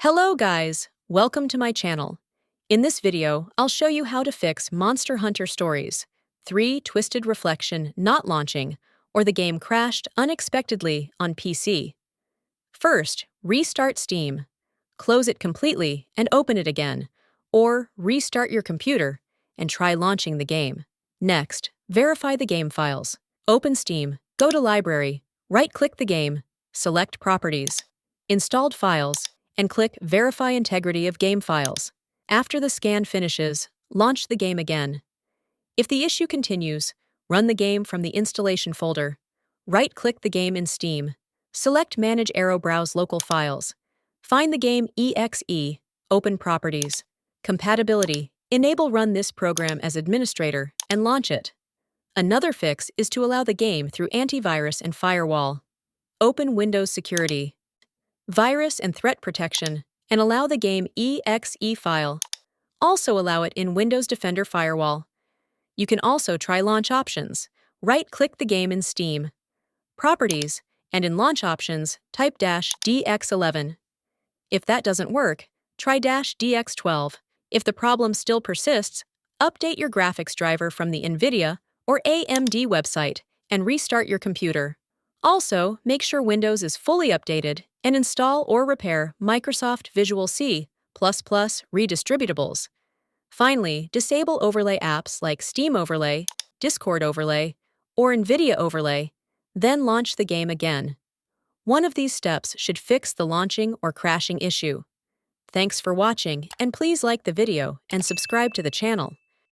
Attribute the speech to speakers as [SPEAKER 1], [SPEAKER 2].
[SPEAKER 1] Hello guys, welcome to my channel. In this video, I'll show you how to fix Monster Hunter Stories 3 Twisted Reflection not launching, or the game crashed unexpectedly on PC. First, restart Steam. Close it completely and open it again, or restart your computer and try launching the game. Next, verify the game files. Open Steam, go to Library, right-click the game, select Properties, Installed Files, and click Verify Integrity of Game Files. After the scan finishes, launch the game again. If the issue continues, run the game from the installation folder. Right-click the game in Steam. Select Manage Arrow Browse Local Files. Find the game exe, open Properties. Compatibility. Enable Run this program as administrator and launch it. Another fix is to allow the game through antivirus and firewall. Open Windows Security, Virus and Threat Protection, and allow the game exe file. Also allow it in Windows Defender Firewall. You can also try Launch Options. Right-click the game in Steam, Properties, and in Launch Options, type -DX11. If that doesn't work, try -DX12. If the problem still persists, update your graphics driver from the NVIDIA or AMD website and restart your computer. Also, make sure Windows is fully updated and install or repair Microsoft Visual C++ redistributables. Finally, disable overlay apps like Steam Overlay, Discord Overlay, or NVIDIA Overlay, then launch the game again. One of these steps should fix the launching or crashing issue. Thanks for watching, and please like the video and subscribe to the channel.